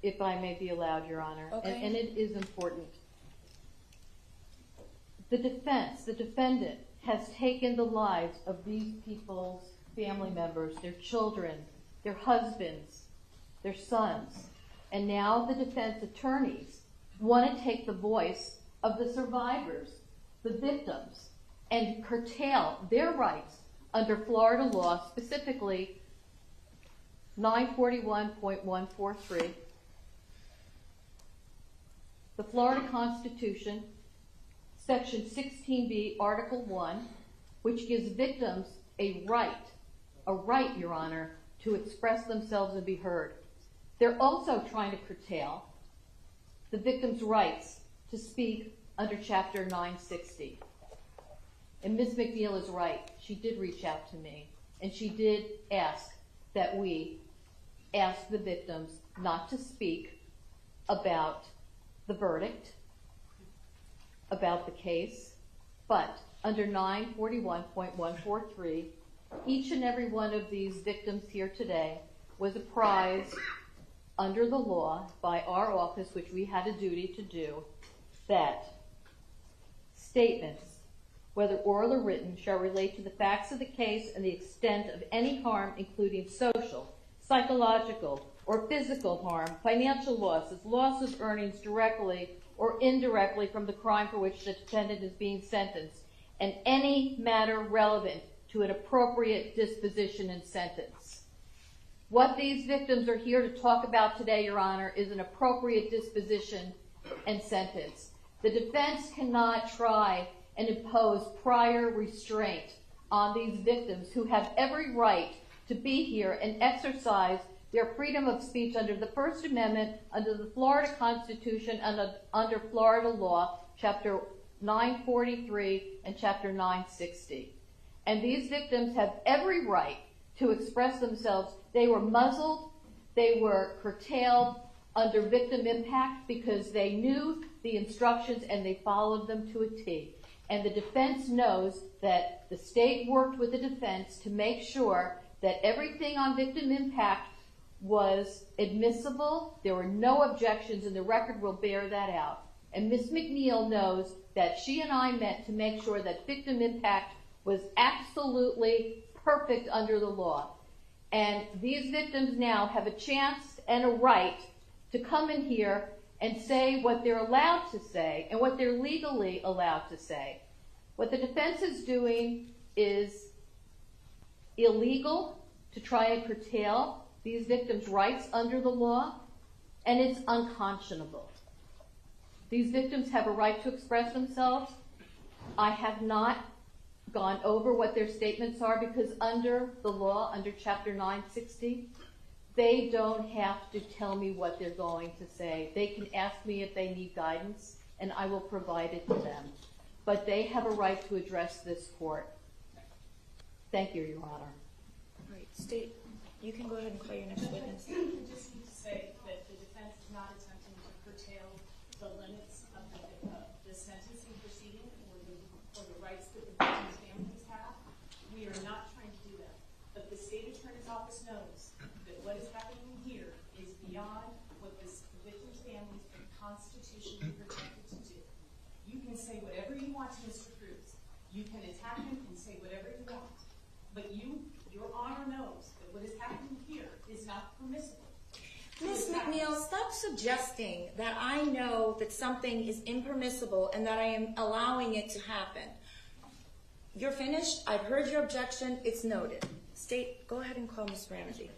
if I may be allowed, Your Honor, Okay. and it is important. The defendant, has taken the lives of these people's family members, their children, their husbands, their sons, and now the defense attorneys want to take the voice of the survivors, the victims, and curtail their rights under Florida law, specifically 941.143, the Florida Constitution, Section 16B, Article 1, which gives victims a right, Your Honor, to express themselves and be heard. They're also trying to curtail the victim's rights to speak under Chapter 960. And Ms. McNeil is right. She did reach out to me, and she did ask that we ask the victims not to speak about the verdict, about the case, but under 941.143, each and every one of these victims here today was apprised under the law by our office, which we had a duty to do, that statements, whether oral or written, shall relate to the facts of the case and the extent of any harm, including social, psychological, or physical harm, financial losses, loss of earnings directly or indirectly from the crime for which the defendant is being sentenced, and any matter relevant to an appropriate disposition and sentence. What these victims are here to talk about today, Your Honor, is an appropriate disposition and sentence. The defense cannot try and impose prior restraint on these victims who have every right to be here and exercise their freedom of speech under the First Amendment, under the Florida Constitution, and under Florida law, Chapter 943 and Chapter 960. And these victims have every right to express themselves. They were muzzled, they were curtailed under victim impact because they knew the instructions and they followed them to a T. And the defense knows that the state worked with the defense to make sure that everything on victim impact was admissible. There were no objections, and the record will bear that out. And Ms. McNeil knows that she and I met to make sure that victim impact was absolutely perfect under the law. And these victims now have a chance and a right to come in here and say what they're allowed to say and what they're legally allowed to say. What the defense is doing is illegal to try and curtail these victims' rights under the law, and it's unconscionable. These victims have a right to express themselves. I have not gone over what their statements are because under the law, under Chapter 960, they don't have to tell me what they're going to say. They can ask me if they need guidance, and I will provide it to them. But they have a right to address this court. Thank you, Your Honor. All right, State, you can go ahead and call your next witness. I just need to say that the defense is not attempting to curtail the limits of the sentencing proceeding or the rights that the victim's families have. We are not trying to do that. But the state attorney's office knows that what is happening here is beyond what the victim's families are constitutionally protected to do. You can say whatever you want to Mr. Cruz. You can attack him and say whatever you want. But your honor knows that what is happening here is not permissible. Ms. McNeil, stop suggesting that I know that something is impermissible and that I am allowing it to happen. You're finished. I've heard your objection. It's noted. State, go ahead and call Ms. Ramsey.